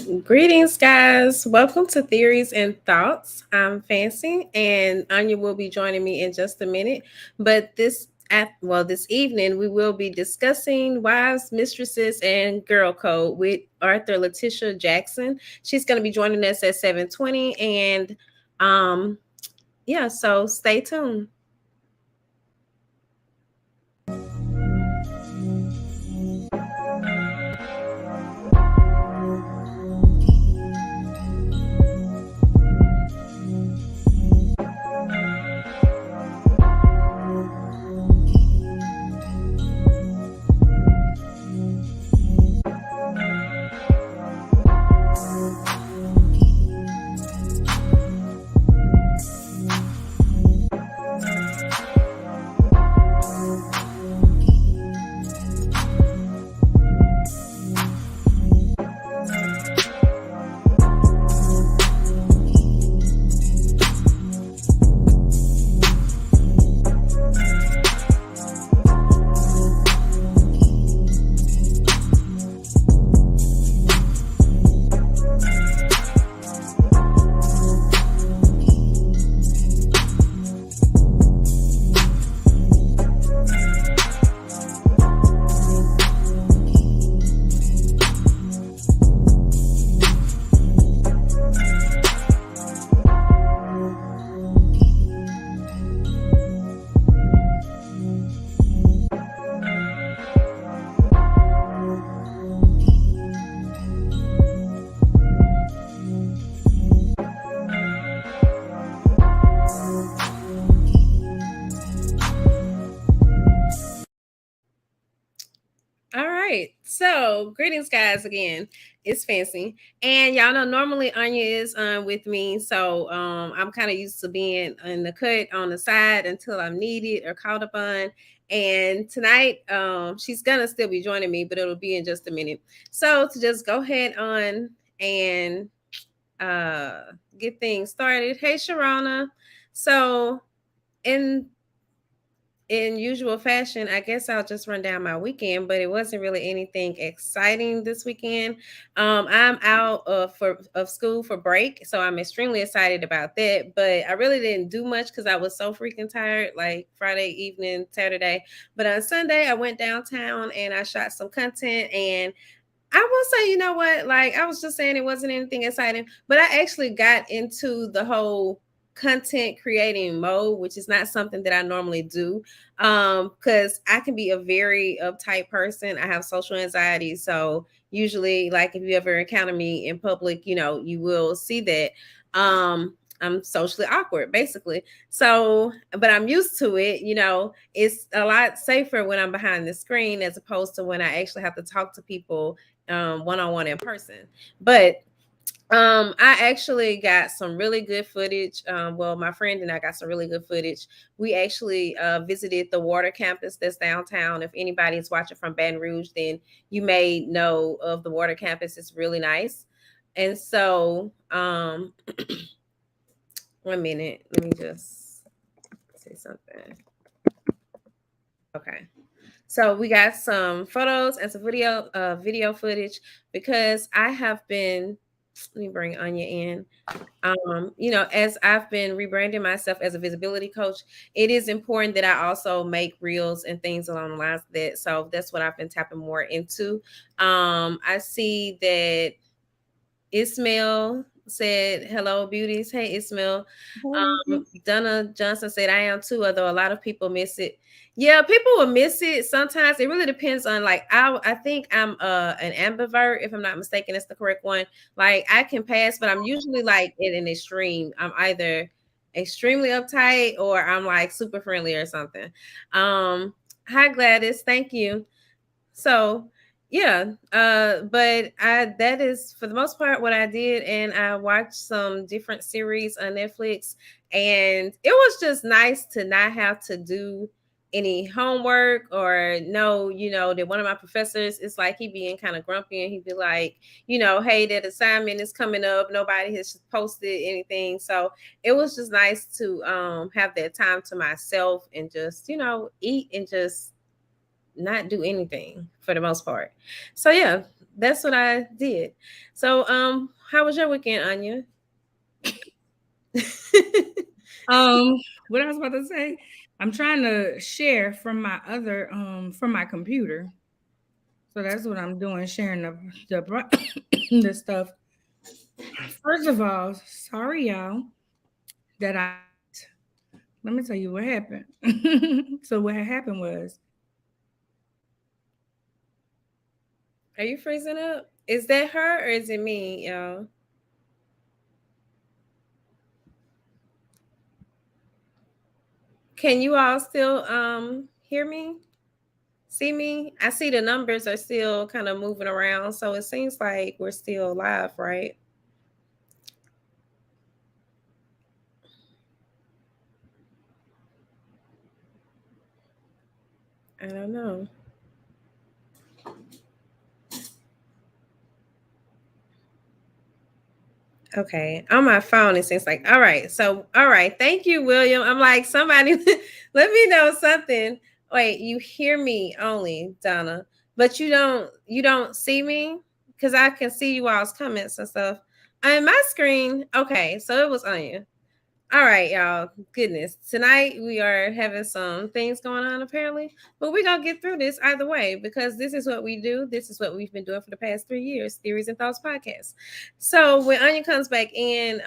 Greetings, guys. Welcome to Theories and Thoughts. I'm Fancy, and Anya will be joining me in just a minute. But this evening we will be discussing wives, mistresses, and girl code with author Letisha Jackson. She's going to be joining us at 7:20, and um, yeah. So stay tuned. All right. So, greetings, guys. Again, it's Fancy, and y'all know normally Anya is with me, so I'm kind of used to being in the cut on the side until I'm needed or called upon. And tonight, she's gonna still be joining me, but it'll be in just a minute. So to just go ahead on and uh, get things started. Hey, Sharona. So in usual fashion, I guess I'll just run down my weekend, but it wasn't really anything exciting this weekend. I'm out of school for break, so I'm extremely excited about that. But I really didn't do much because I was so freaking tired, like Friday evening, Saturday. But on Sunday, I went downtown and I shot some content, and I will say, you know what? Like I was just saying, it wasn't anything exciting, but I actually got into the whole content creating mode, which is not something that I normally do. Because I can be a very uptight person. I have social anxiety, so usually, like if you ever encounter me in public, you will see that. I'm socially awkward, basically. So, but I'm used to it. It's a lot safer when I'm behind the screen as opposed to when I actually have to talk to people one on one in person. But I actually got some really good footage. Well, my friend and I got some really good footage. We actually visited the water campus that's downtown. If anybody is watching from Baton Rouge, then you may know of the water campus. It's really nice. And so, 1 minute, let me just say something. Okay. So we got some photos and some video footage because I have been. Let me bring Anya in. As I've been rebranding myself as a visibility coach, it is important that I also make reels and things along the lines of that. So that's what I've been tapping more into. I see that Ismail said, "Hello, beauties." Hey, Ismail. Donna Johnson said, "I am too, although a lot of people miss it." Yeah, people will miss it sometimes. It really depends on like I think I'm an ambivert, if I'm not mistaken. That's the correct one. Like I can pass, but I'm usually like in an extreme. I'm either extremely uptight or I'm like super friendly or something. Hi Gladys, thank you. So yeah, but I that is for the most part what I did, and I watched some different series on Netflix, and it was just nice to not have to do any homework or know, that one of my professors is like he being kind of grumpy and he'd be like, hey, that assignment is coming up. Nobody has posted anything. So it was just nice to have that time to myself and just, eat and just not do anything for the most part. So yeah, That's what I did. So, how was your weekend, Anya? Um, what I was about to say, I'm trying to share from my other from my computer. So that's what I'm doing, sharing the stuff. First of all, sorry y'all that I missed. Let me tell you what happened. So what had happened was Are you freezing up? Is that her or is it me, y'all? Can you all still hear me? See me? I see the numbers are still kind of moving around, so it seems like we're still live, right? I don't know. Okay, on my phone it seems like all right. So all right, thank you, William. I'm like somebody, let me know something. Wait, you hear me only, Donna, but you don't see me because I can see you all's comments and stuff on my screen. Okay, so it was Anya. All right, y'all. Goodness. Tonight we are having some things going on apparently, but we're going to get through this either way because this is what we do. This is what we've been doing for the past 3 years, Theories and Thoughts podcast. So when Anya comes back in,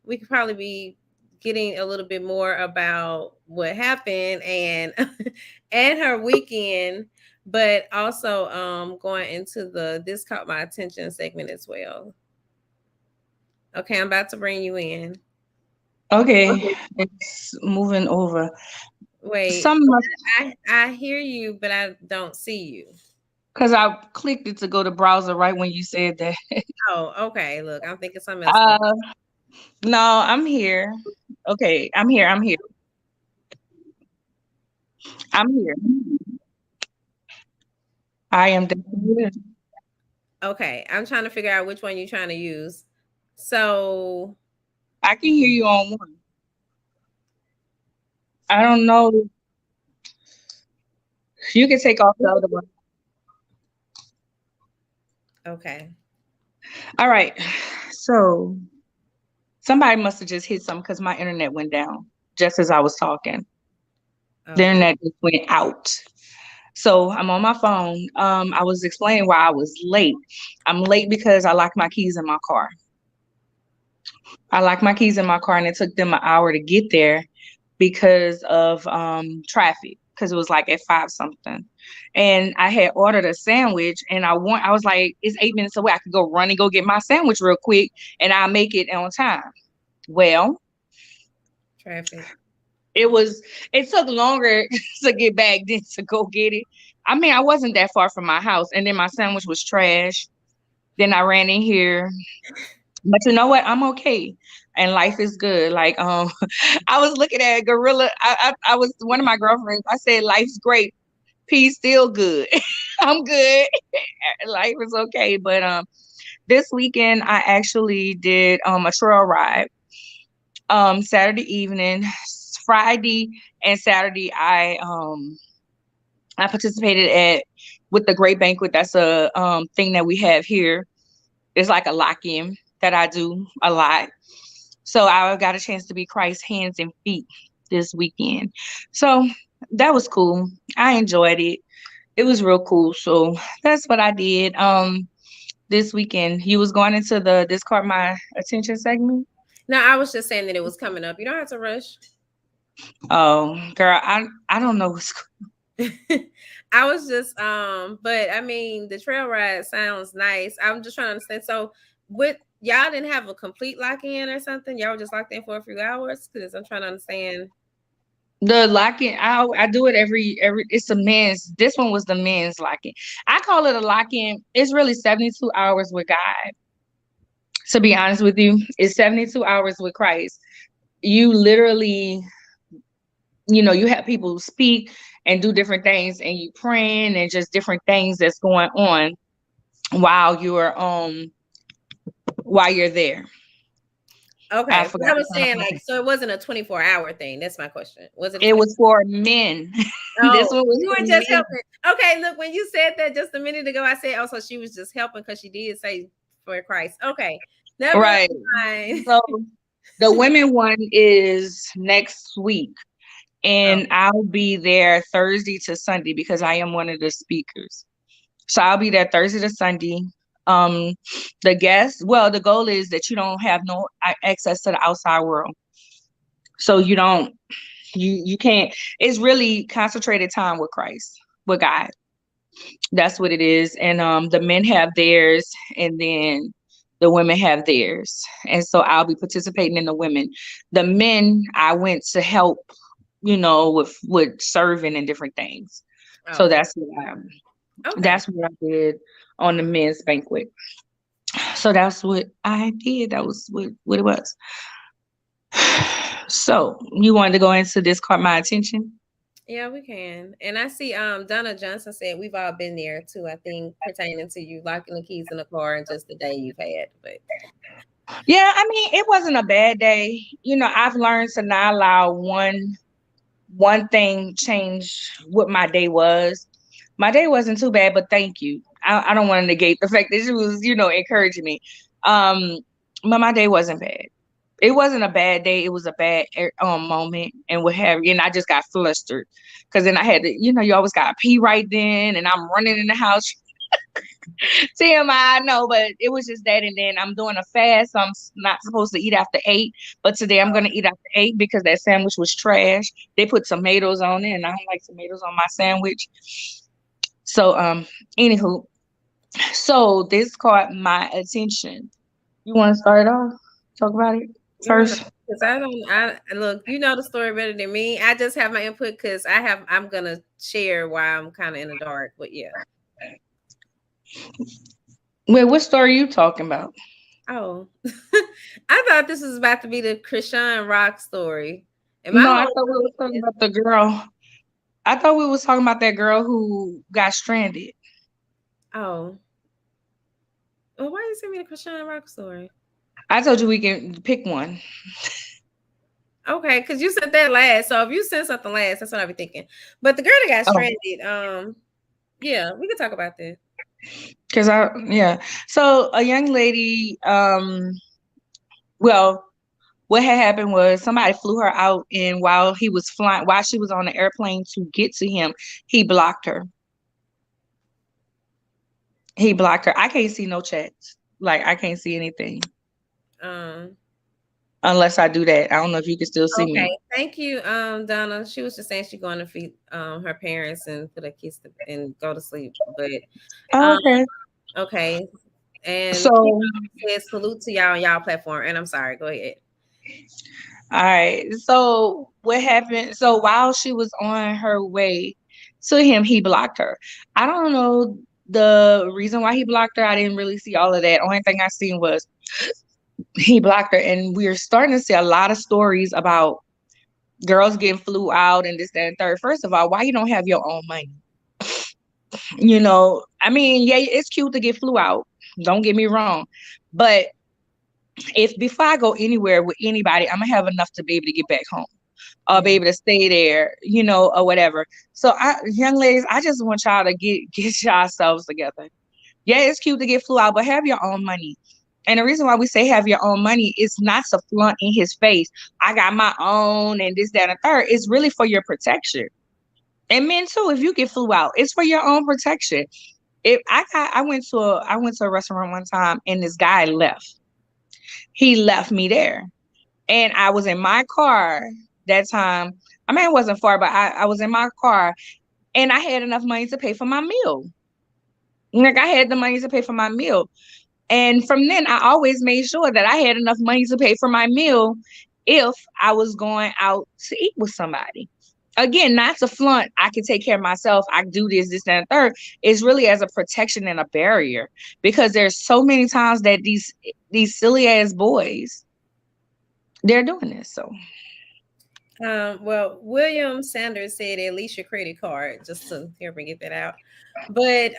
we could probably be getting a little bit more about what happened and and her weekend, but also going into the this caught my attention segment as well. Okay, I'm about to bring you in. okay, it's moving over. Wait, Some I hear you, but I don't see you. because I clicked it to go to browser right when you said that. Oh, okay. Look, I'm thinking something else. Going. Uh, no, I'm here. Okay, I'm here. I'm here. I'm here. I am definitely here. Okay, I'm trying to figure out which one you're trying to use. So, I can hear you on one. I don't know. You can take off the other one. okay. All right. So somebody must have just hit something because my internet went down just as I was talking. The Oh, internet just went out. So I'm on my phone. I was explaining why I was late. I'm late because I locked my keys in my car. I locked my keys in my car and it took them an hour to get there because of traffic because it was like at five something. And I had ordered a sandwich and I was like, it's 8 minutes away. I could go run and go get my sandwich real quick and I'll make it on time. Well, traffic. it took longer to get back than to go get it. I mean, I wasn't that far from my house and then my sandwich was trash. Then I ran in here. But you know what? I'm okay. And life is good. Like I was looking at Gorilla. I was one of my girlfriends. I said life's great. Peace still good. I'm good. Life is okay. But this weekend I actually did a trail ride. Saturday evening, Friday and Saturday I participated at with the Great Banquet. That's a thing that we have here. It's like a lock-in that I do a lot. So I got a chance to be Christ's hands and feet this weekend. So that was cool. I enjoyed it. It was real cool. So that's what I did this weekend. You was going into the this caught my attention segment. No, I was just saying that it was coming up. You don't have to rush. Oh, girl, I don't know what's I was just but I mean the trail ride sounds nice. I'm just trying to understand. So with y'all didn't have a complete lock in or something? Y'all were just locked in for a few hours? Because I'm trying to understand. the locking. I do it every. It's a men's. This one was the men's locking. I call it a lock-in. It's really 72 hours with God. To be honest with you, it's 72 hours with Christ. You literally, you have people speak and do different things and you praying and just different things that's going on while you're while you're there. I Okay, but forgot I to was turn saying on. like, so it wasn't a 24-hour thing. That's my question. Was it a It 20? was for men. This Oh, one was you for weren't just men. helping. Okay, look, when you said that just a minute ago, I said, oh, so she was just helping because she did say for Christ. Okay, never Right. mind. So the women one is next week, Oh, and I'll be there Thursday to Sunday because I am one of the speakers. So I'll be there Thursday to Sunday. Um, the guests, well, the goal is that you don't have no access to the outside world. So you don't, you can't. It's really concentrated time with Christ, with God. That's what it is. And the men have theirs, and then the women have theirs. And so I'll be participating in the women. The men I went to help, with serving and different things. So okay, that's okay. what I did on the men's banquet. So that's what I did. That was what it was. So you wanted to go into this caught my attention? Yeah, we can. And I see Donna Johnson said we've all been there too, I think pertaining to you locking the keys in the car and just the day you've had. But Yeah, I mean, it wasn't a bad day. I've learned to not allow one thing change what my day was. My day wasn't too bad, but thank you. I don't want to negate the fact that she was, encouraging me. Um, but my day wasn't bad. It wasn't a bad day. It was a bad moment and what have you. And I just got flustered because then I had to, you always got to pee right then, and I'm running in the house. TMI, I know, but it was just that. And then I'm doing a fast, so I'm not supposed to eat after 8. But today I'm gonna eat after 8 because that sandwich was trash. They put tomatoes on it, and I don't like tomatoes on my sandwich. So anywho, so this caught my attention. You want to start off? Talk about it you want to, first. because I don't, look, you know the story better than me. I just have my input because I'm gonna share why I'm kind of in the dark. But yeah. Wait, what story are you talking about? Oh, I thought this was about to be the Krishan Rock story. And my No, I whole thought we were talking thing is, about the girl. I thought we was talking about that girl who got stranded. oh, well, why you send me the Krishan Rock story? I told you we can pick one. Okay, because you sent that last. So if you sent something last, that's what I be thinking. But the girl that got Oh, stranded, yeah, we could talk about that. because yeah. So a young lady, well, what had happened was somebody flew her out, and while she was on the airplane to get to him, he blocked her. He blocked her. I can't see no chats. Like I can't see anything Um, unless I do that. I don't know if you can still see okay, me. thank you, Donna. She was just saying she going to feed her parents and put her kids and go to sleep. But Oh, um, okay. okay, and Keep So, says salute to y'all on y'all platform. And I'm sorry, go ahead. all right. So what happened? So while she was on her way to him, he blocked her. I don't know the reason why he blocked her. I didn't really see all of that. Only thing I seen was he blocked her, and we're starting to see a lot of stories about girls getting flew out and this, that, and third. First of all, why you don't have your own money? I mean, yeah, it's cute to get flew out. Don't get me wrong, but if before I go anywhere with anybody, I'm gonna have enough to be able to get back home or be Yeah. able to stay there, or whatever. So, young ladies, I just want y'all to get yourselves together. Yeah, it's cute to get flew out, but have your own money. And the reason why we say have your own money is not to flaunt in his face. I got my own and this, that, and third. It's really for your protection. And men too, if you get flew out, it's for your own protection. If I went to a restaurant one time and this guy left. He left me there. And I was in my car that time. I mean, it wasn't far, but I was in my car and I had enough money to pay for my meal. Like I had the money to pay for my meal. And from then, I always made sure that I had enough money to pay for my meal if I was going out to eat with somebody. Again, not to flaunt, I can take care of myself. I can do this, this, and the third. It's really as a protection and a barrier because there's so many times that these silly ass boys they're doing this. So Well, William Sanders said at least your credit card, just to help me get that out. But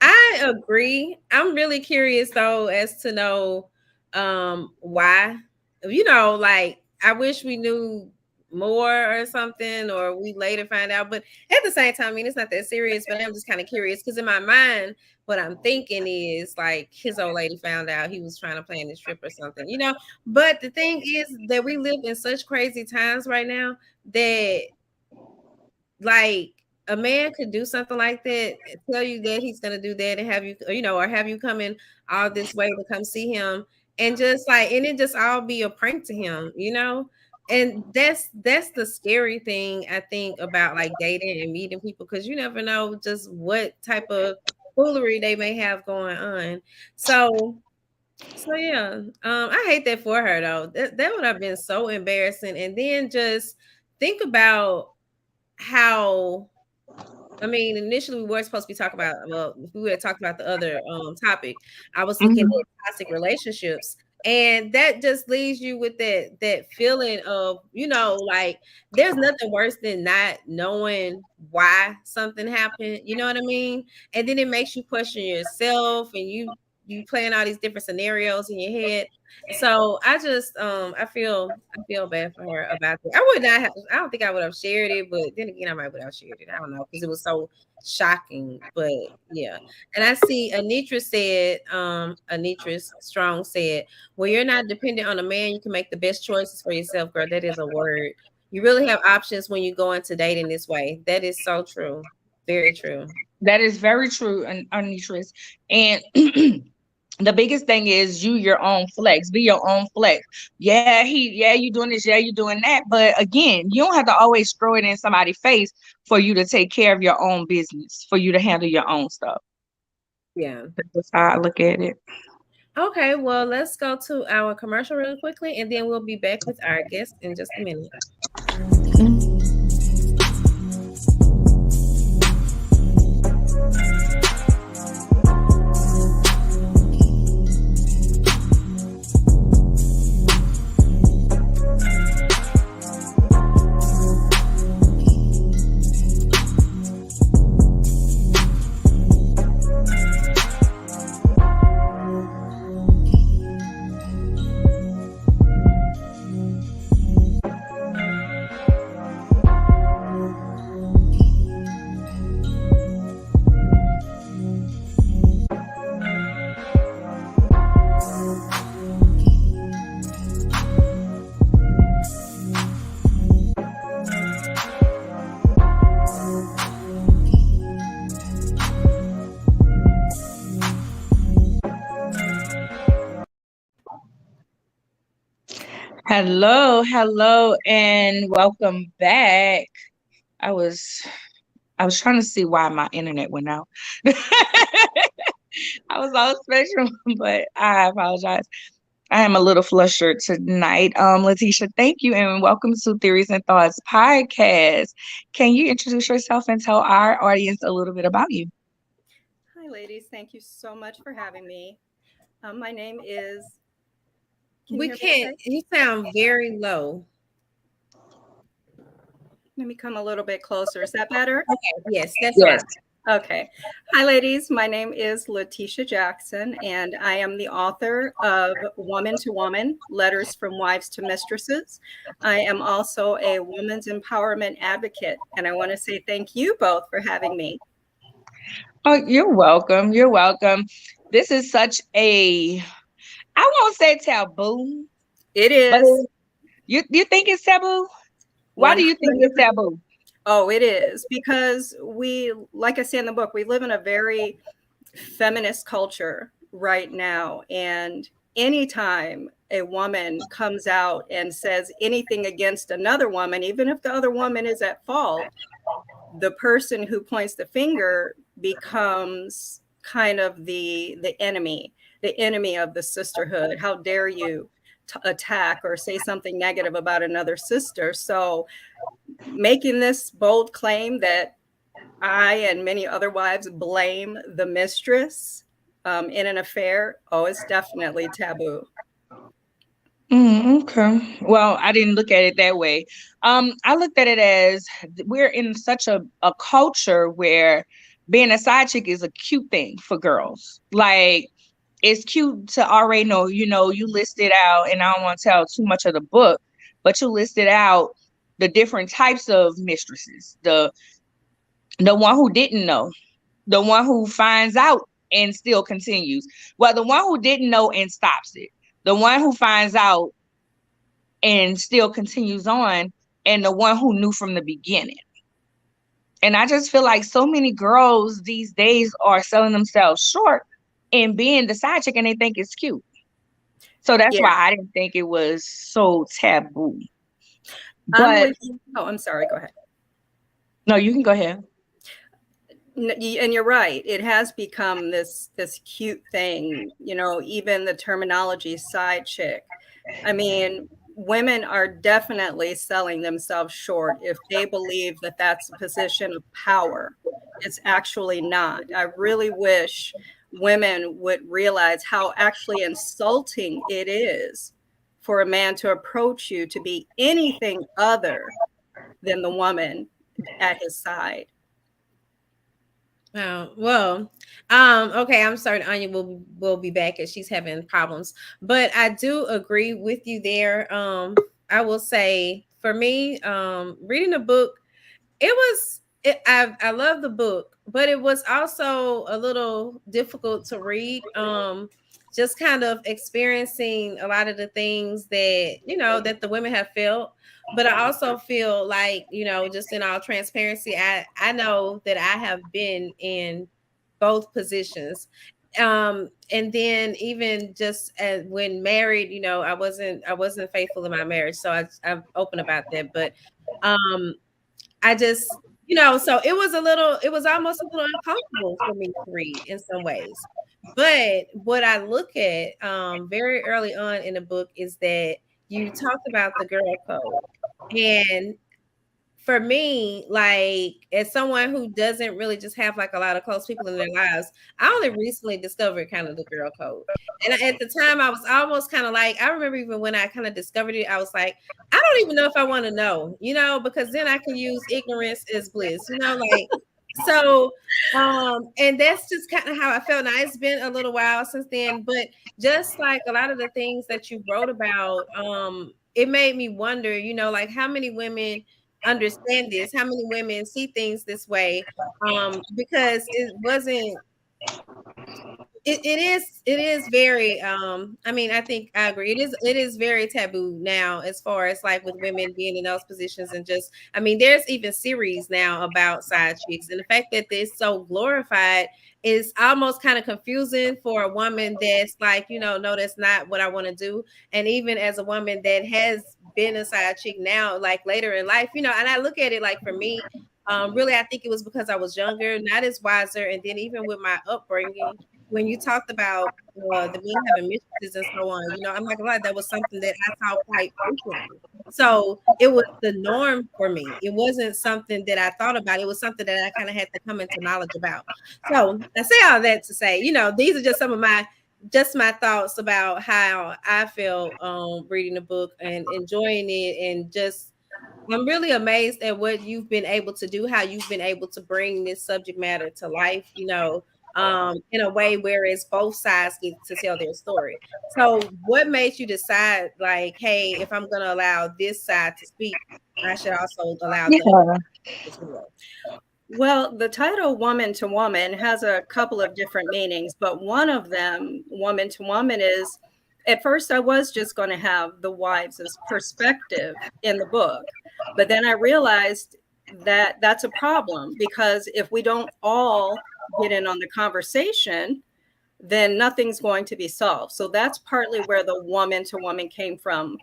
I agree. I'm really curious though as to know. why, like I wish we knew more or something, or we later find out. But at the same time, I mean, it's not that serious, but I'm just kind of curious because in my mind, what I'm thinking is like his old lady found out he was trying to plan this trip or something. But the thing is that we live in such crazy times right now that like a man could do something like that, tell you that he's gonna do that, and have or have you come in all this way to come see him, and just like, and it just all be a prank to him. And that's the scary thing I think about like dating and meeting people, because you never know just what type of foolery they may have going on. So yeah, I hate that for her though. That would have been so embarrassing. And then just think about how, I mean, initially we were supposed to be talking about, well, if we would have talked about the other topic, I was looking Mhm. at toxic relationships. And that just leaves you with that feeling of, like there's nothing worse than not knowing why something happened. You know what I mean? And then it makes you question yourself, and you playing all these different scenarios in your head. So I feel bad for her about that. I don't think I would have shared it, but then again, I might would have shared it. I don't know, because it was so shocking. But yeah. And I see Anitra Strong said, when you're not dependent on a man, you can make the best choices for yourself, girl. That is a word. You really have options when you go into dating this way. That is so true. Very true. That is very true, Anitris. And the biggest thing is you your own flex. Be your own flex. Yeah, you doing this, yeah, you doing that. But again, you don't have to always throw it in somebody's face for you to take care of your own business, for you to handle your own stuff. Yeah. That's how I look at it. Okay, well, let's go to our commercial really quickly, and then we'll be back with our guest in just a minute. Hello, and welcome back. I was I was trying to see why my internet went out. I was all special, but I apologize. I am a little flustered tonight. Letisha, thank you and welcome to Theories and Thoughts podcast. Can you introduce yourself and tell our audience a little bit about you? Hi, ladies. Thank you so much for having me. My name is, can you We hear me can't, okay? you sound very low. Let me come a little bit closer. Is that better? Okay, yes, that's fine. Yes. Okay. Hi, ladies. My name is Letisha Jackson, and I am the author of Woman to Woman Letters from Wives to Mistresses. I am also a woman's empowerment advocate, and I want to say thank you both for having me. Oh, you're welcome. You're welcome. This is such a, I won't say taboo, It but is you think it's taboo? Why do you think 100. it's taboo? Oh, it is because we, like I say in the book, we live in a very feminist culture right now. And anytime a woman comes out and says anything against another woman, even if the other woman is at fault, the person who points the finger becomes kind of the enemy of the sisterhood. How dare you attack or say something negative about another sister? So making this bold claim that I and many other wives blame the mistress in an affair, oh, it's definitely taboo. Okay. Well, I didn't look at it that way. I looked at it as we're in such a culture where being a side chick is a cute thing for girls. Like it's cute to already know, you listed out, and I don't want to tell too much of the book, but you listed out the different types of mistresses. The one who didn't know, the one who finds out and still continues. Well, the one who didn't know and stops it, the one who finds out and still continues on, and the one who knew from the beginning. And I just feel like so many girls these days are selling themselves short and being the side chick, and they think it's cute. So that's Yeah. why I didn't think it was so taboo. I'm But with you. Oh, I'm sorry. Go ahead. no, you can go ahead. And you're right. It has become this cute thing. Even the terminology side chick. I mean, women are definitely selling themselves short if they believe that that's a position of power. It's actually not. I really wish women would realize how actually insulting it is for a man to approach you to be anything other than the woman at his side. Oh, well, okay, I'm sorry, Anya will be back as she's having problems. But I do agree with you there. I will say for me, reading the book, I love the book, but it was also a little difficult to read. Just kind of experiencing a lot of the things that that the women have felt. But I also feel like, just in all transparency, I know that I have been in both positions. And then even just when married, I wasn't faithful in my marriage, so I'm open about that. But I just, so it was almost a little uncomfortable for me to read in some ways. But what I look at very early on in the book is that you talked about the girl code. And for me, like, as someone who doesn't really just have like a lot of close people in their lives, I only recently discovered kind of the girl code. And at the time, I was almost kind of like, I remember even when I kind of discovered it, I was like, I don't even know if I want to know, because then I can use ignorance as bliss, like, so, and that's just kind of how I felt. Now, it's been a little while since then, but just like a lot of the things that you wrote about, it made me wonder, like, how many women understand this, how many women see things this way, because it is very, I mean, I think I agree, it is very taboo now, as far as like with women being in those positions. And just, I mean, there's even series now about side chicks, and the fact that it's so glorified is almost kind of confusing for a woman that's like, no, that's not what I want to do. And even as a woman that has been a side chick now, like later in life, and I look at it like, for me, really, I think it was because I was younger, not as wiser. And then even with my upbringing, when you talked about the men having mistresses and so on, I'm not gonna lie, that was something that I saw quite frequently. So it was the norm for me. It wasn't something that I thought about. It was something that I kind of had to come into knowledge about. So I say all that to say, these are just some of my thoughts about how I feel reading the book and enjoying it. And just, I'm really amazed at what you've been able to do, how you've been able to bring this subject matter to life, in a way where it's both sides get to tell their story. So what made you decide, like, hey, if I'm going to allow this side to speak, I should also allow the other Yeah. side as well? Well, the title Woman to Woman has a couple of different meanings, but one of them, Woman to Woman, is, at first I was just going to have the wives' perspective in the book. But then I realized that that's a problem, because if we don't all get in on the conversation, then nothing's going to be solved. So that's partly where the woman to woman came from.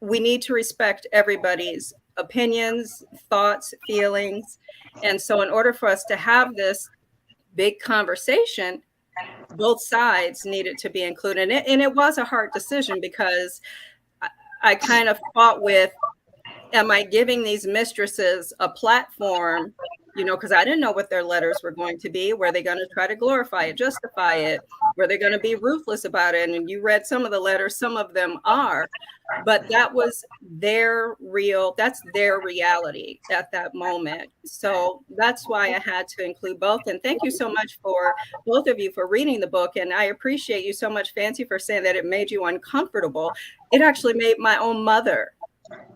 We need to respect everybody's opinions, thoughts, feelings. And so in order for us to have this big conversation, both sides needed to be included. And it was a hard decision, because I kind of fought with, am I giving these mistresses a platform? Because I didn't know what their letters were going to be. Were they going to try to glorify it, justify it? Were they going to be ruthless about it? And you read some of the letters, some of them are, but that was that's their reality at that moment. So that's why I had to include both. And thank you so much for both of you for reading the book. And I appreciate you so much, Fancy, for saying that it made you uncomfortable. It actually made my own mother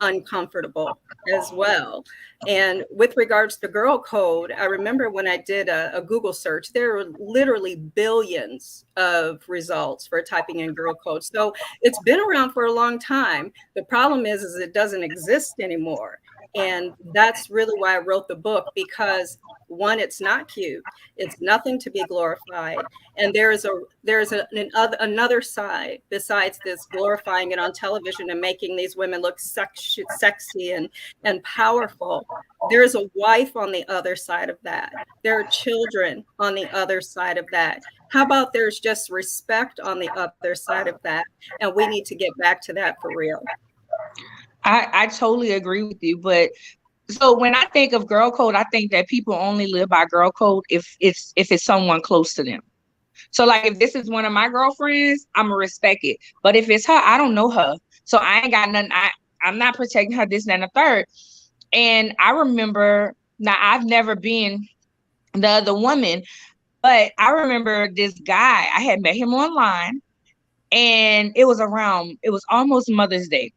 uncomfortable as well. And with regards to girl code, I remember when I did a Google search, there were literally billions of results for typing in girl code. So it's been around for a long time. The problem is it doesn't exist anymore. And that's really why I wrote the book, because one, it's not cute. It's nothing to be glorified. And there's another side besides this glorifying it on television and making these women look sexy and powerful. There's a wife on the other side of that. There are children on the other side of that. How about there's just respect on the other side of that? And we need to get back to that for real. I totally agree with you. But so when I think of girl code, I think that people only live by girl code if it's someone close to them. So like if this is one of my girlfriends, I'm gonna respect it. But if it's her, I don't know her. So I ain't got nothing. I'm not protecting her, this, and the third. And I remember, now I've never been the other woman, but I remember this guy, I had met him online, and it was almost Mother's Day.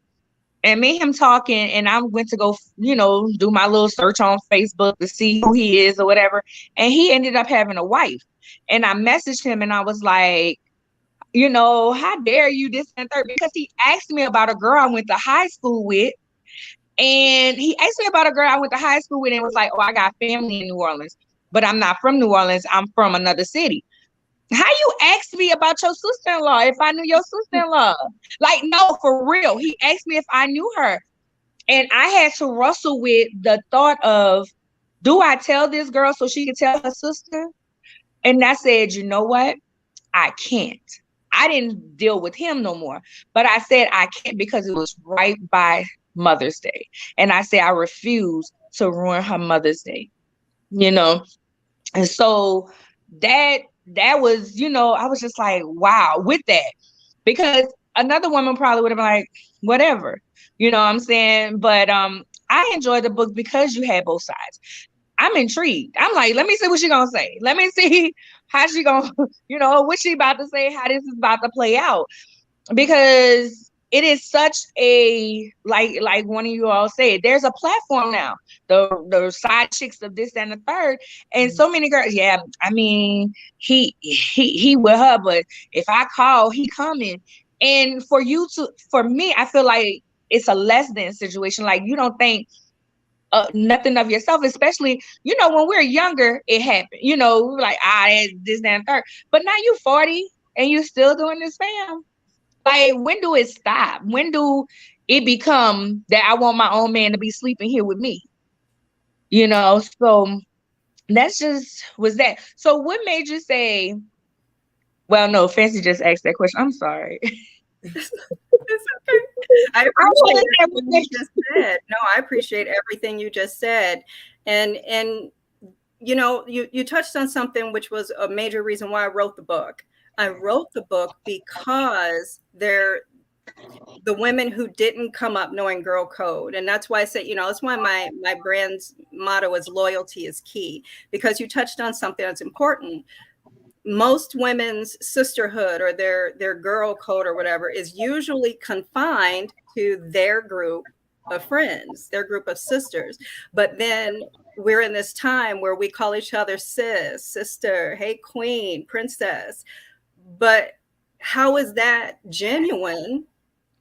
And me and him talking, and I went to go, do my little search on Facebook to see who he is or whatever. And he ended up having a wife. And I messaged him and I was like, how dare you, this and third? Because he asked me about a girl I went to high school with. And he asked me about a girl I went to high school with and was like, oh, I got family in New Orleans, but I'm not from New Orleans. I'm from another city. How you asked me about your sister-in-law if I knew your sister-in-law? Like, no, for real. He asked me if I knew her. And I had to wrestle with the thought of, do I tell this girl so she can tell her sister? And I said, you know what? I can't. I didn't deal with him no more. But I said I can't because it was right by Mother's Day. And I said I refuse to ruin her Mother's Day. And so that was, I was just like, wow, with that. Because another woman probably would have been like, whatever. You know what I'm saying? But I enjoyed the book because you had both sides. I'm intrigued. I'm like, let me see what she's gonna say. Let me see how she gonna, what she about to say, how this is about to play out. Because it is such a, like one of you all said, there's a platform now. The side chicks of this and the third. And so many girls, yeah, I mean, he with her, but if I call, he coming. And for me, I feel like it's a less than situation. Like you don't think nothing of yourself, especially, when we're younger, it happened. We were like, this, that, and third. But now you 40 and you still doing this, fam. Like, when do it stop? When do it become that I want my own man to be sleeping here with me? So that's just was that. So what made you say, well, no, Fancy just asked that question. I'm sorry. It's okay. I appreciate everything you just said. No, I appreciate everything you just said. And you touched on something which was a major reason why I wrote the book. I wrote the book because the women who didn't come up knowing girl code. And that's why I say, that's why my brand's motto is loyalty is key, because you touched on something that's important. Most women's sisterhood or their girl code or whatever is usually confined to their group of friends, their group of sisters. But then we're in this time where we call each other sis, sister, hey, queen, princess. But how is that genuine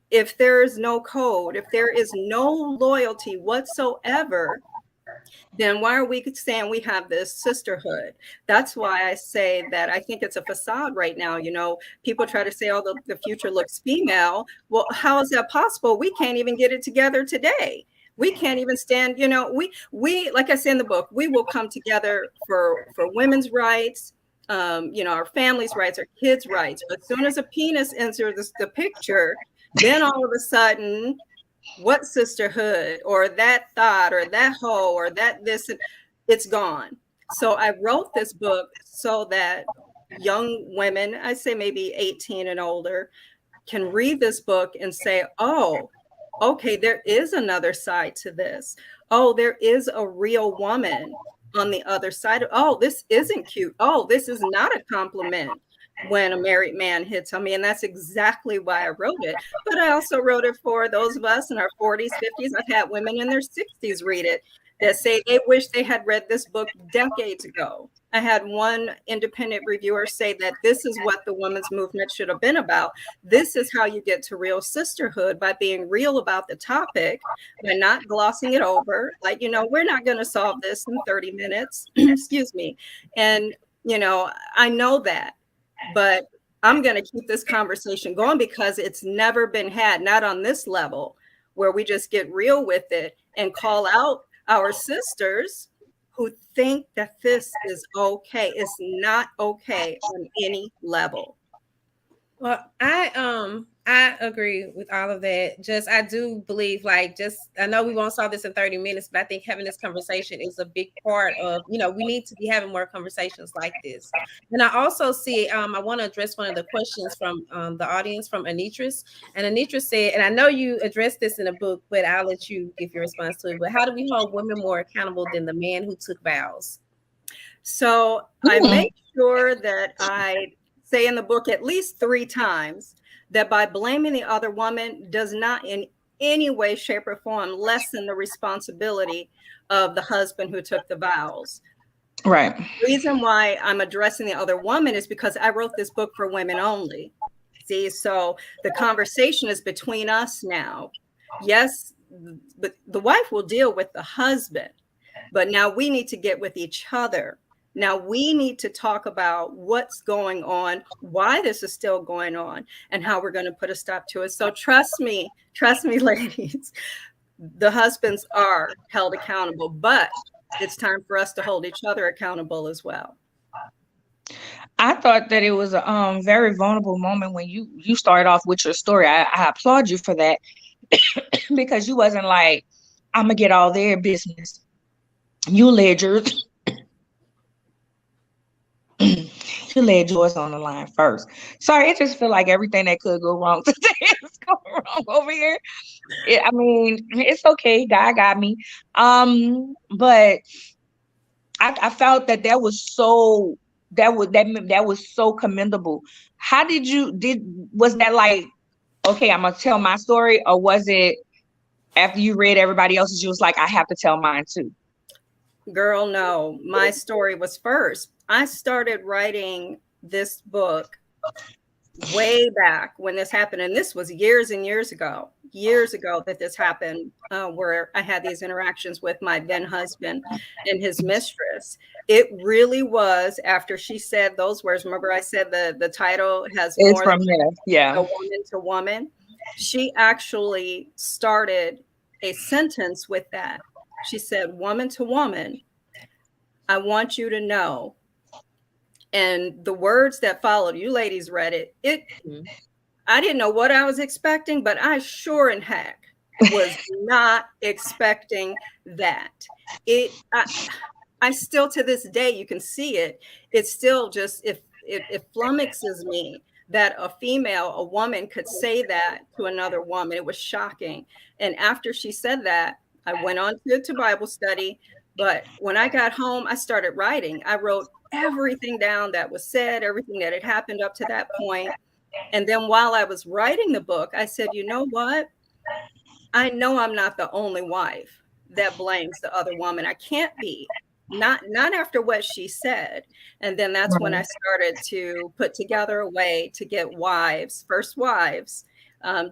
if there is no code, if there is no loyalty whatsoever? Then why are we saying we have this sisterhood? That's why I say that I think it's a facade right now. People try to say, oh, the future looks female. Well, how is that possible? We can't even get it together today. We can't even stand, we like I say in the book, we will come together for women's rights, our family's rights, our kids' rights. But as soon as a penis enters the picture, then all of a sudden, what sisterhood or that thought or that hoe or that this, it's gone. So I wrote this book so that young women, I say maybe 18 and older, can read this book and say, oh, okay, there is another side to this. Oh, there is a real woman on the other side. Oh, this isn't cute. Oh, this is not a compliment when a married man hits on me. And that's exactly why I wrote it. But I also wrote it for those of us in our 40s, 50s. I've had women in their 60s read it that say they wish they had read this book decades ago. I had one independent reviewer say that this is what the women's movement should have been about. This is how you get to real sisterhood, by being real about the topic, by not glossing it over. Like, we're not going to solve this in 30 minutes. Excuse me. And, I know that, but I'm going to keep this conversation going because it's never been had, not on this level, where we just get real with it and call out our sisters who think that this is okay. It's not okay on any level. Well, I agree with all of that. Just I do believe, like, I know we won't solve this in 30 minutes, but I think having this conversation is a big part of, we need to be having more conversations like this. And I also see, I want to address one of the questions from the audience from Anitris. And Anitris said, and I know you addressed this in a book, but I'll let you give your response to it. But how do we hold women more accountable than the man who took vows? So I make sure that I say in the book at least 3 times that by blaming the other woman does not in any way, shape, or form lessen the responsibility of the husband who took the vows. Right. The reason why I'm addressing the other woman is because I wrote this book for women only. See, so the conversation is between us now. Yes, but the wife will deal with the husband, but now we need to get with each other. Now we need to talk about what's going on, why this is still going on, and how we're going to put a stop to it. So trust me, ladies, the husbands are held accountable, but it's time for us to hold each other accountable as well. I thought that it was a very vulnerable moment when you started off with your story. I applaud you for that because you wasn't like, I'm gonna get all their business. You laid yours. You laid yours on the line first. Sorry, it just feel like everything that could go wrong today is going wrong over here. I mean, it's okay. God got me. But I felt that was so that was so commendable. How was that like, okay, I'm gonna tell my story, or was it after you read everybody else's, you was like, I have to tell mine too? Girl, no, my story was first. I started writing this book way back when this happened. And this was years and years ago that this happened, where I had these interactions with my then husband and his mistress. It really was after she said those words. Remember, I said the title has more from there. Yeah. A woman to woman. She actually started a sentence with that. She said, woman to woman, I want you to know. And the words that followed, you ladies read it. I didn't know what I was expecting, but I sure in heck was not expecting that. I still, to this day, you can see it. It's still just, it flummoxes me that a woman could say that to another woman. It was shocking. And after she said that, I went on to Bible study. But when I got home, I started writing. I wrote everything down that was said, everything that had happened up to that point. And then while I was writing the book, I said, you know what? I know I'm not the only wife that blames the other woman. I can't be. Not after what she said. And then that's when I started to put together a way to get first wives,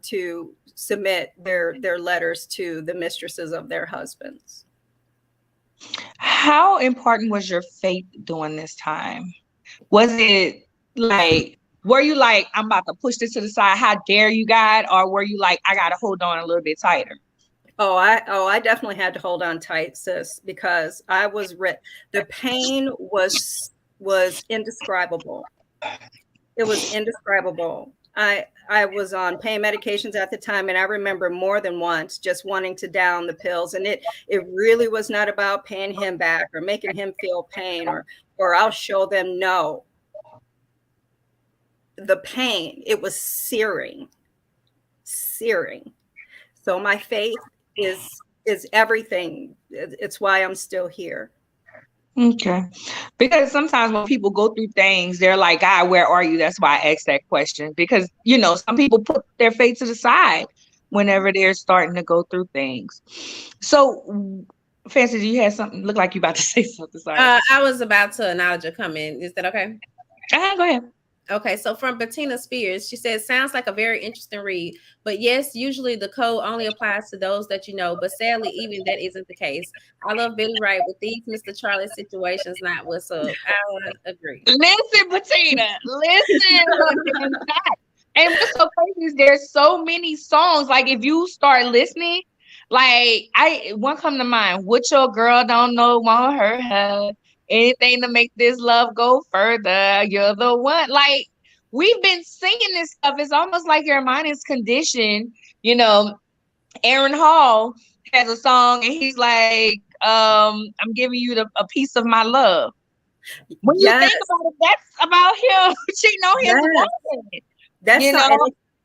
to submit their letters to the mistresses of their husbands. How important was your faith during this time? Was it like, were you like, I'm about to push this to the side, how dare you, God? Or were you like, I got to hold on a little bit tighter? I definitely had to hold on tight, sis, because the pain was indescribable. It was indescribable. I was on pain medications at the time, and I remember more than once just wanting to down the pills. And it really was not about paying him back or making him feel pain or I'll show them no. the pain, it was searing. So my faith is everything. It's why I'm still here. Okay. Because sometimes when people go through things, they're like, God, where are you? That's why I asked that question. Because, some people put their faith to the side whenever they're starting to go through things. So, Fancy, do you have something? Look like you about to say something. Sorry. I was about to acknowledge a comment. Is that okay? Go ahead. Okay, so from Bettina Spears, she says, sounds like a very interesting read. But yes, usually the code only applies to those that you know. But sadly, even that isn't the case. I love Billy Wright, but these Mr. Charlie situations not what's up. I agree. Listen, Bettina. Listen. And what's so crazy is there's so many songs. Like if you start listening, like one come to mind. What your girl don't know won't hurt her. Anything to make this love go further. You're the one. Like we've been singing this stuff. It's almost like your mind is conditioned. Aaron Hall has a song and he's like, I'm giving you a piece of my love. When you think about it, that's about him cheating on his woman. That's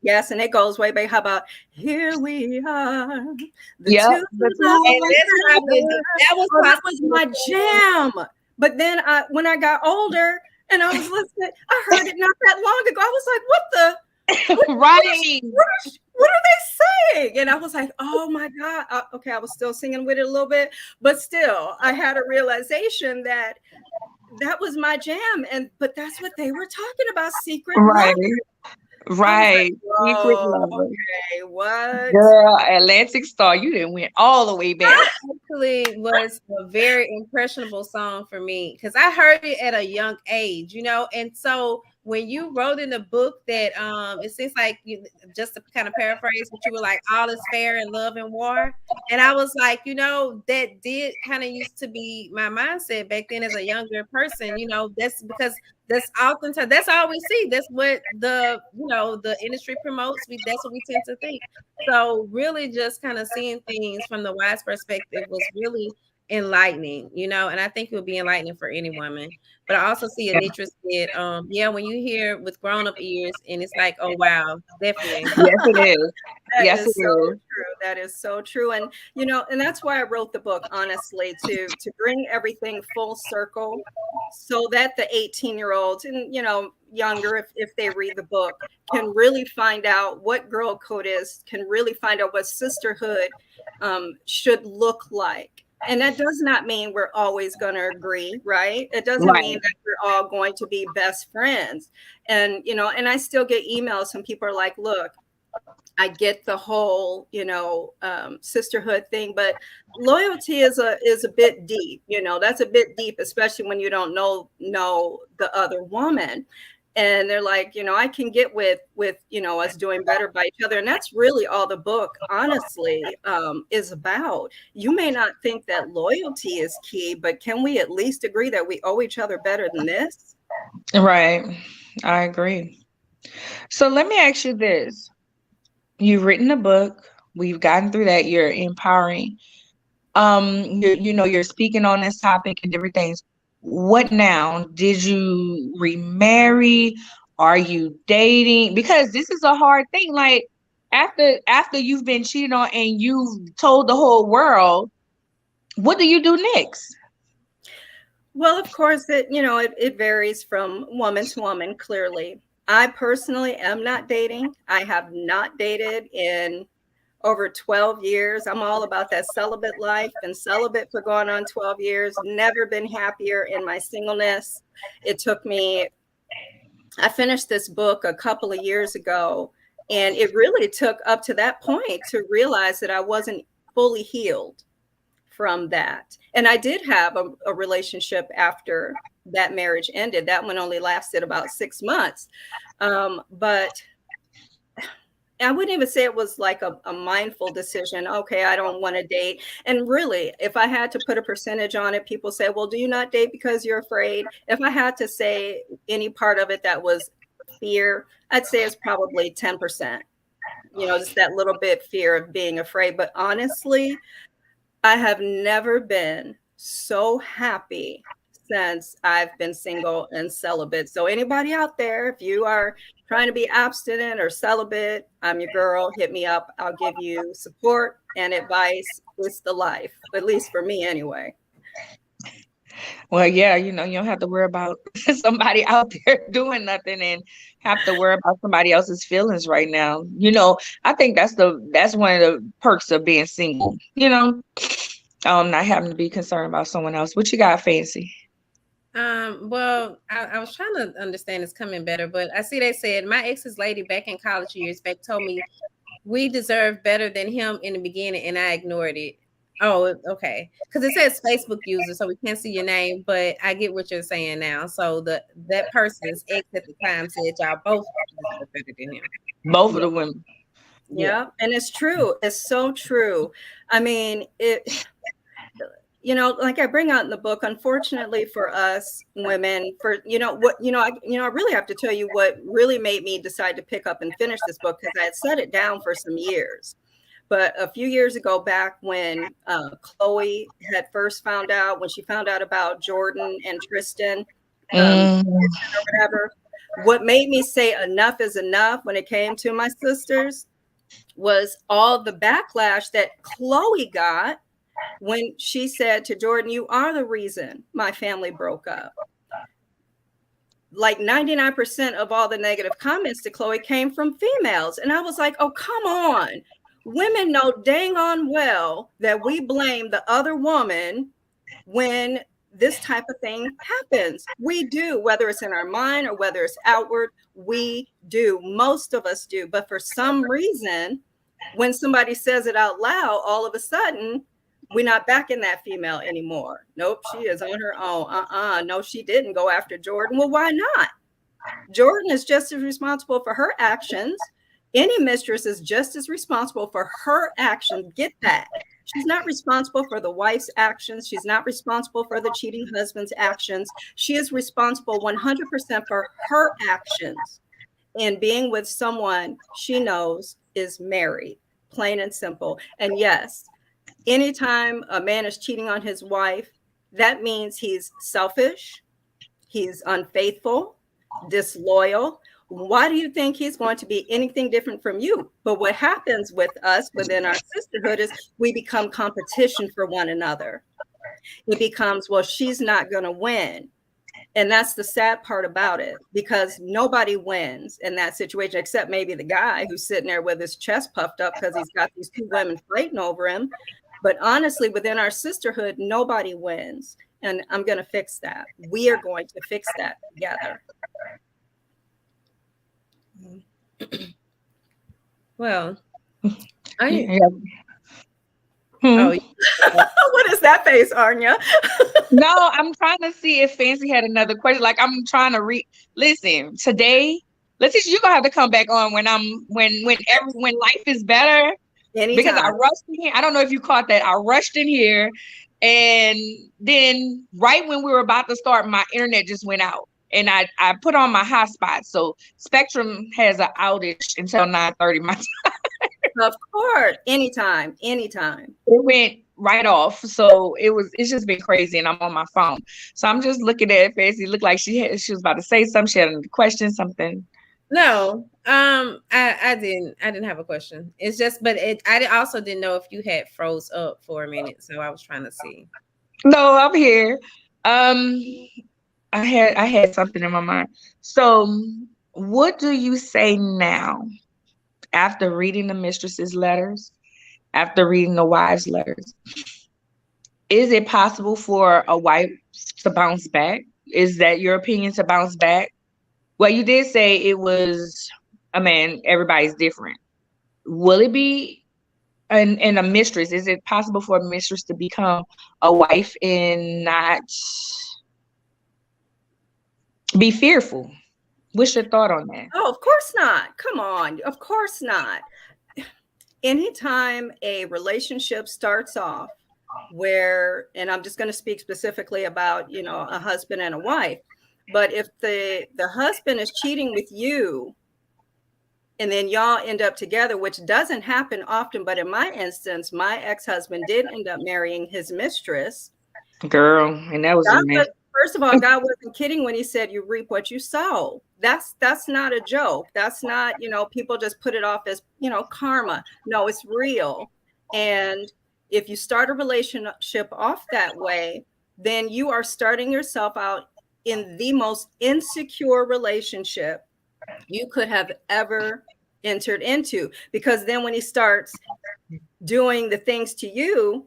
yes, and it goes way back. How about here we are? That was my jam. But then when I got older and I was listening, I heard it not that long ago. I was like, what the right? What are they saying? And I was like, oh my God. Okay, I was still singing with it a little bit, but still I had a realization that was my jam. But that's what they were talking about, secret right love. Right. Like, secret love. Okay, what? Girl, Atlantic Star, you didn't win all the way back. Actually was a very impressionable song for me because I heard it at a young age, and so when you wrote in the book that it seems like you, just to kind of paraphrase, but you were like, all is fair in love and war. And I was like, that did kind of used to be my mindset back then as a younger person. That's because that's oftentimes that's all we see. That's what the industry promotes. That's what we tend to think. So really just kind of seeing things from the wise perspective was really enlightening, and I think it would be enlightening for any woman. But I also see Anitra said, when you hear with grown-up ears and it's like, oh wow, definitely. Yes, it is. Yes, it is. True. That is so true. And and that's why I wrote the book, honestly, to bring everything full circle so that the 18-year-olds and younger, if they read the book, can really find out what girl code is, can really find out what sisterhood should look like. And that does not mean we're always going to agree, right? It doesn't mean that we're all going to be best friends. And, and I still get emails. Some people are like, look, I get the whole, sisterhood thing, but loyalty is a bit deep. That's a bit deep, especially when you don't know the other woman. And they're like, I can get with us doing better by each other. And that's really all the book, honestly, is about. You may not think that loyalty is key, but can we at least agree that we owe each other better than this? Right. I agree. So let me ask you this. You've written a book. We've gotten through that. You're empowering. You're speaking on this topic and different things. What now? Did you remarry? Are you dating? Because this is a hard thing. Like after you've been cheated on and you've told the whole world, what do you do next? Well, of course, it varies from woman to woman, clearly. I personally am not dating. I have not dated in over 12 years. I'm all about that celibate life. Been celibate for going on 12 years. Never been happier in my singleness. It took me, I finished this book a couple of years ago, and it really took up to that point to realize that I wasn't fully healed from that. And I did have a relationship after that marriage ended. That one only lasted about 6 months. But I wouldn't even say it was like a mindful decision. Okay, I don't want to date. And really, if I had to put a percentage on it, people say, well, do you not date because you're afraid? If I had to say any part of it that was fear, I'd say it's probably 10%. Just that little bit fear of being afraid. But honestly, I have never been so happy since I've been single and celibate. So anybody out there, if you are trying to be abstinent or celibate, I'm your girl. Hit me up. I'll give you support and advice. It's the life, at least for me anyway. Well, yeah, you don't have to worry about somebody out there doing nothing and have to worry about somebody else's feelings right now. I think that's one of the perks of being single, not having to be concerned about someone else. What you got, Fancy? Well, I was trying to understand this coming better, but I see they said my ex's lady back in college years back told me we deserved better than him in the beginning, and I ignored it. Oh, okay. Because it says Facebook user, so we can't see your name, but I get what you're saying now. So that person's ex at the time said y'all both deserve better than him. Both of the women. Yeah, and it's true. It's so true. I mean, like I bring out in the book, unfortunately for us women, I really have to tell you what really made me decide to pick up and finish this book, because I had set it down for some years. But a few years ago, back when Chloe had first found out, when she found out about Jordan and Tristan, or whatever, what made me say enough is enough when it came to my sisters was all the backlash that Chloe got when she said to Jordan, "You are the reason my family broke up." Like 99% of all the negative comments to Chloe came from females. And I was like, oh, come on. Women know dang on well that we blame the other woman when this type of thing happens. We do, whether it's in our mind or whether it's outward, we do. Most of us do. But for some reason, when somebody says it out loud, all of a sudden, we're not backing that female anymore. Nope, she is on her own. No, she didn't go after Jordan. Well, why not? Jordan is just as responsible for her actions. Any mistress is just as responsible for her actions. Get that. She's not responsible for the wife's actions. She's not responsible for the cheating husband's actions. She is responsible 100% for her actions in being with someone she knows is married, plain and simple. And yes, anytime a man is cheating on his wife, that means he's selfish, he's unfaithful, disloyal. Why do you think he's going to be anything different from you? But what happens with us within our sisterhood is we become competition for one another. It becomes, well, she's not going to win. And that's the sad part about it, because nobody wins in that situation, except maybe the guy who's sitting there with his chest puffed up because he's got these two women fighting over him. But honestly, within our sisterhood, nobody wins. And I'm going to fix that. We are going to fix that together. Well, what is that face, Anya? No, I'm trying to see if Fancy had another question. Like, I'm trying to listen today. Letisha, you're gonna have to come back on when life is better. Anytime. Because I rushed in here. I don't know if you caught that. I rushed in here, and then right when we were about to start, my internet just went out. And I put on my hotspot. So Spectrum has an outage until 9:30 my time. Of course. Anytime. It went right off. So it's just been crazy, and I'm on my phone. So I'm just looking at it. Fancy looked like she was about to say something. She had a question, something. No, I didn't have a question. It's just, but I also didn't know if you had froze up for a minute. So I was trying to see. No, I'm here. I had something in my mind. So what do you say now after reading the mistresses' letters, after reading the wives' letters? Is it possible for a wife to bounce back? Is that your opinion, to bounce back? Well, you did say it was, everybody's different. Will it be and a mistress? Is it possible for a mistress to become a wife and not be fearful? What's your thought on that? Oh, of course not. Come on. Of course not. Anytime a relationship starts off where, and I'm just going to speak specifically about, a husband and a wife, but if the husband is cheating with you and then y'all end up together, which doesn't happen often, but in my instance, my ex-husband did end up marrying his mistress. Girl, and that was First of all, God wasn't kidding when he said you reap what you sow. That's not a joke. That's not, people just put it off as, karma. No, it's real. And if you start a relationship off that way, then you are starting yourself out in the most insecure relationship you could have ever entered into. Because then when he starts doing the things to you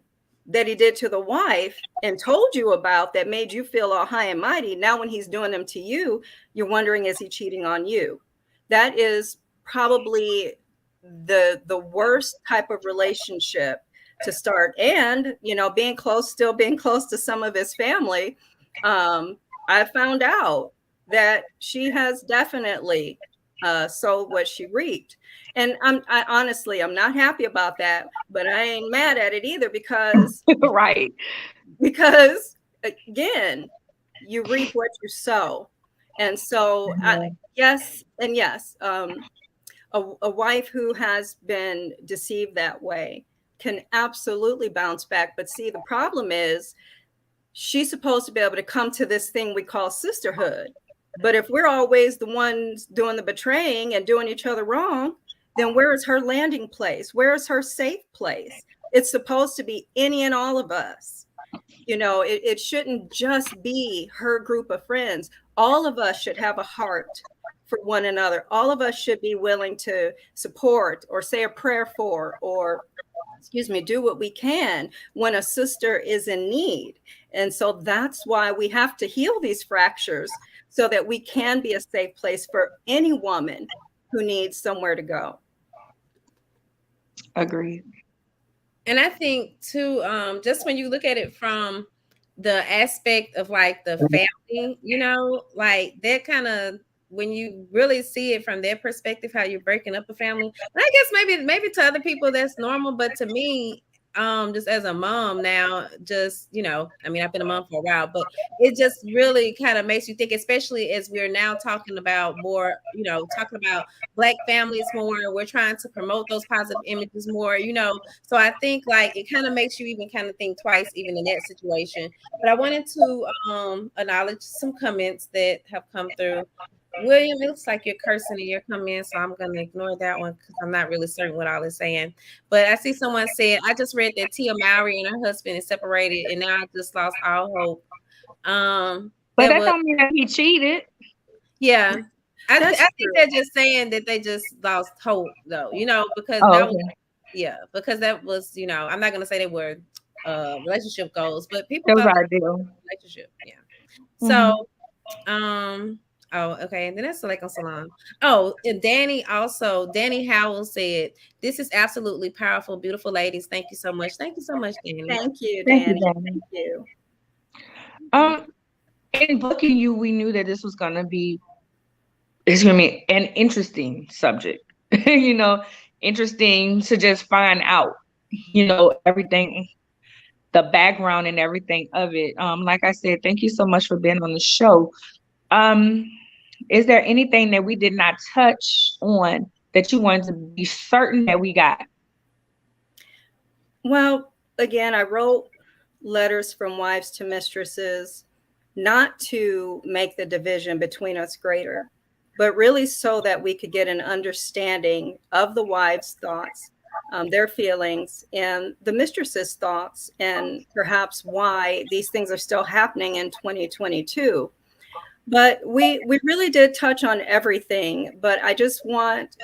that he did to the wife and told you about that made you feel all high and mighty, now when he's doing them to you, you're wondering, is he cheating on you? That is probably the worst type of relationship to start. And still being close to some of his family, I found out that she has definitely sowed what she reaped. And I'm not happy about that, but I ain't mad at it either because Right. Again, you reap what you sow. And so Mhm. yes, a wife who has been deceived that way can absolutely bounce back. But see, the problem is she's supposed to be able to come to this thing we call sisterhood. But if we're always the ones doing the betraying and doing each other wrong, then where is her landing place? Where is her safe place? It's supposed to be any and all of us. It shouldn't just be her group of friends. All of us should have a heart for one another. All of us should be willing to support or say a prayer for, or do what we can when a sister is in need. And so that's why we have to heal these fractures so that we can be a safe place for any woman who needs somewhere to go. Agreed. And I think too, just when you look at it from the aspect of like the family, like that kind of, when you really see it from their perspective, how you're breaking up a family. And I guess maybe to other people that's normal, but to me, just as a mom now, just I mean, I've been a mom for a while, but it just really kind of makes you think, especially as we're now talking about more, talking about Black families more. We're trying to promote those positive images more, so I think like it kind of makes you even kind of think twice, even in that situation. But I wanted to acknowledge some comments that have come through. William, it looks like you're cursing in your comments, so I'm going to ignore that one because I'm not really certain what all is saying. But I see someone said, I just read that Tia Mowry and her husband is separated, and now I just lost all hope. But that don't mean that he cheated. Yeah. I think true. they're just saying that they just lost hope, though, because that was, because that was, I'm not going to say they were relationship goals, but people That was thought ideal. relationship. Yeah. So, oh, okay. And then that's like on Salon. Oh, and Danny Howell said, this is absolutely powerful, beautiful ladies. Thank you so much. Thank you so much, Danny. Thank you, Thank Danny. you, Danny. Thank you. In booking you, we knew that this was gonna be an interesting subject. Interesting to just find out, everything, the background and everything of it. Like I said, thank you so much for being on the show. Is there anything that we did not touch on that you wanted to be certain that we got? Well, again, I wrote letters from wives to mistresses, not to make the division between us greater, but really so that we could get an understanding of the wives' thoughts, their feelings, and the mistresses' thoughts, and perhaps why these things are still happening in 2022. But we really did touch on everything, but I just want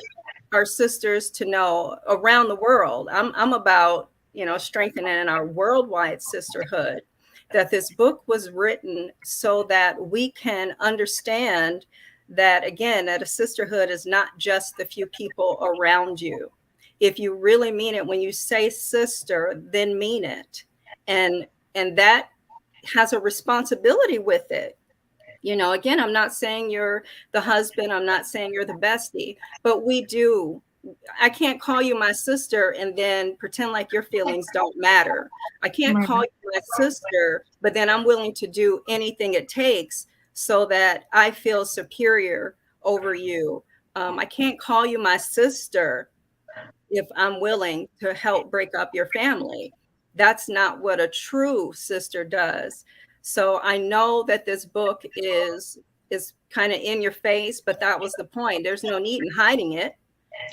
our sisters to know around the world. I'm about, strengthening our worldwide sisterhood, that this book was written so that we can understand that, again, that a sisterhood is not just the few people around you. If you really mean it, when you say sister, then mean it. And that has a responsibility with it. Again, I'm not saying you're the husband, I'm not saying you're the bestie, but I can't call you my sister and then pretend like your feelings don't matter. I can't call you my sister, but then I'm willing to do anything it takes so that I feel superior over you. I can't call you my sister if I'm willing to help break up your family. That's not what a true sister does. So I know that this book is kind of in your face, but that was the point. There's no need in hiding it.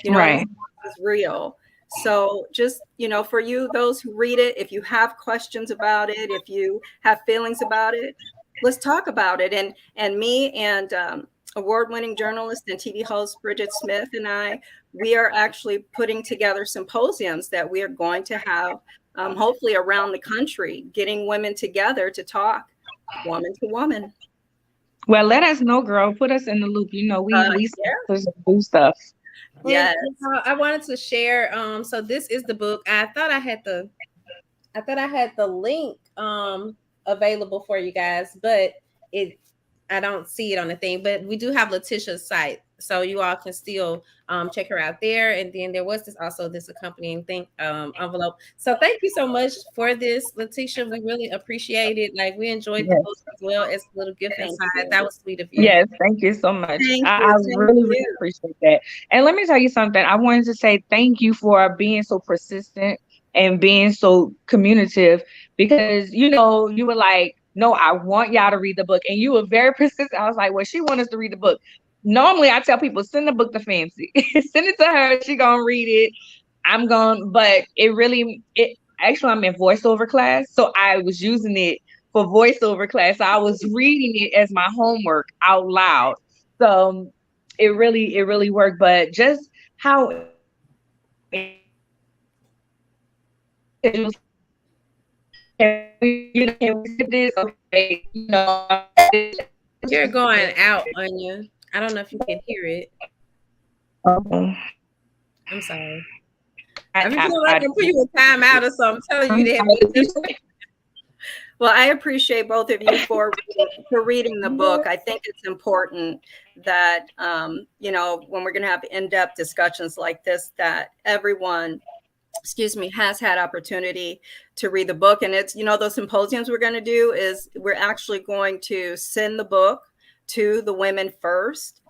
You know, Right. this is real. So just, for you, those who read it, if you have questions about it, if you have feelings about it, let's talk about it. And me and award-winning journalist and TV host Bridget Smith and I, we are actually putting together symposiums that we are going to have, hopefully around the country, getting women together to talk woman to woman. Well, let us know, girl. Put us in the loop. You know, we Yeah. sisters do stuff. And Yes. I wanted to share. So this is the book. I thought I had the link available for you guys, but it I don't see it on the thing. But we do have Letisha's site, so you all can still check her out there. And then there was this accompanying thing envelope. So thank you so much for this, Letisha. We really appreciate it. Like we enjoyed the Yes. book as well as a little gift Thank inside. you. That was sweet of you. Yes, thank you so much. Thank I you. Thank really, really you. appreciate that. And let me tell you something. I wanted to say thank you for being so persistent and being so communicative because, you were like, no, I want y'all to read the book. And you were very persistent. I was like, well, she wants us to read the book. Normally, I tell people, send the book to Fancy. Send it to her. She going to read it. But actually, I'm in voiceover class. So I was using it for voiceover class. So I was reading it as my homework out loud. So it really worked. But just how can we skip this? Okay, You're going out, Anya. I don't know if you can hear it. um, I'm sorry. I, I'm I, feeling like I, I'm putting you in time out or something. I'm telling you that. Well, I appreciate both of you for reading the book. I think it's important that, when we're going to have in-depth discussions like this, that everyone, has had opportunity to read the book. And it's, those symposiums we're going to do is we're actually going to send the book to the women first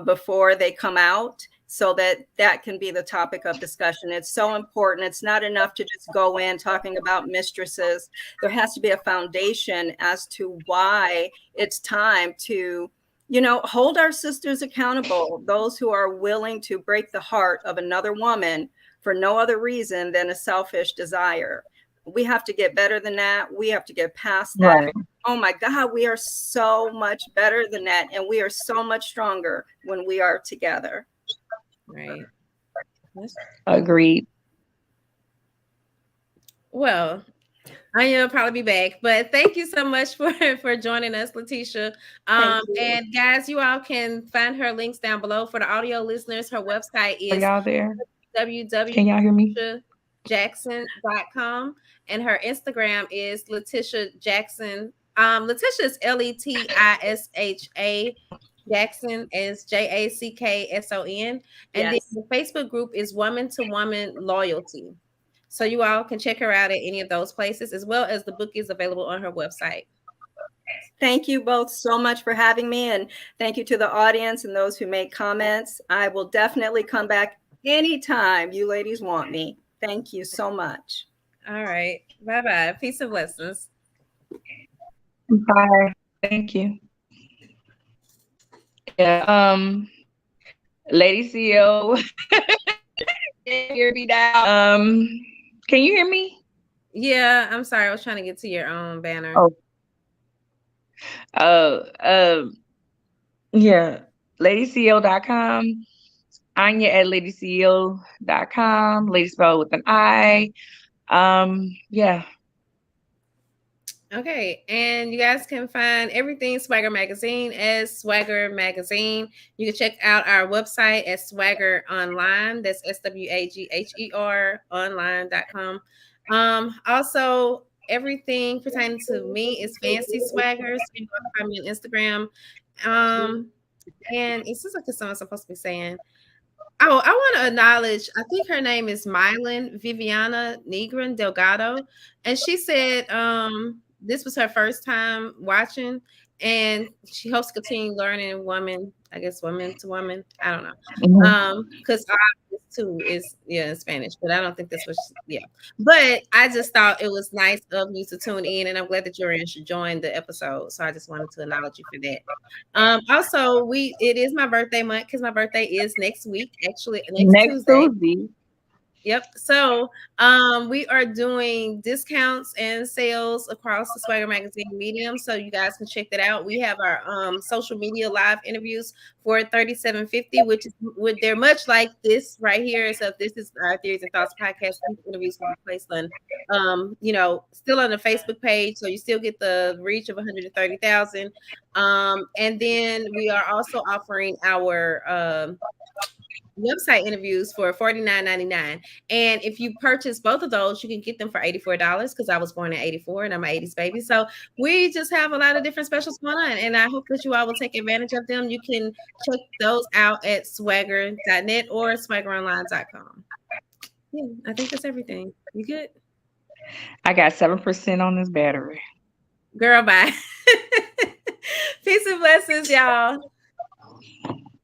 before they come out, so that can be the topic of discussion. It's so important. It's not enough to just go in talking about mistresses. There has to be a foundation as to why it's time to, hold our sisters accountable, those who are willing to break the heart of another woman for no other reason than a selfish desire. We have to get better than that. We have to get past that. right. Oh my God, we are so much better than that. And we are so much stronger when we are together. Right. Agreed. Well, Anya will probably be back, but thank you so much for joining us, Letisha. Thank you. And guys, you all can find her links down below. For the audio listeners, her website Are is y'all there? Can y'all hear me? www.letitiajackson.com, and her Instagram is Letisha Jackson. Letisha is Letisha Jackson is Jackson, and then Yes. the Facebook group is Woman to Woman Loyalty. So you all can check her out at any of those places, as well as the book is available on her website. Thank you both so much for having me. And thank you to the audience and those who made comments. I will definitely come back anytime you ladies want me. Thank you so much. All right. Bye-bye. Peace and blessings. Bye. Thank you. Yeah. Lady CEO. Hear me now. Can you hear me? Yeah, I'm sorry. I was trying to get to your own banner. Yeah. LadyCEO.com. Anya at LadyCEO.com. Lady spelled with an I. Yeah. Okay, and you guys can find everything Swagger Magazine as Swagger Magazine. You can check out our website at Swagger Online. That's SWAGHER online.com. Also, everything pertaining to me is Fancy Swaggers. You can find me on Instagram. And it seems like it's someone supposed to be saying. Oh, I want to acknowledge, I think her name is Mylan Viviana Negrin Delgado. And she said this was her first time watching, and she hopes to continue learning woman, I guess woman to woman. I don't know. Because too is in Spanish, but I don't think that's what But I just thought it was nice of you to tune in, and I'm glad that you're in should join the episode. So I just wanted to acknowledge you for that. Also, it is my birthday month because my birthday is next week, actually next Next Tuesday. Tuesday. Yep. So we are doing discounts and sales across the Swagger Magazine medium. So you guys can check that out. We have our social media live interviews for $37.50, which is they're much like this right here. So if this is our Theories and Thoughts podcast, these interviews will be placed on still on the Facebook page. So you still get the reach of 130,000. And then we are also offering our website interviews for $49.99. And if you purchase both of those, you can get them for $84 because I was born in 84 and I'm an 80s baby. So we just have a lot of different specials going on. And I hope that you all will take advantage of them. You can check those out at swagger.net or swaggeronline.com. Yeah, I think that's everything. You good? I got 7% on this battery. Girl, bye. Peace and blessings, y'all.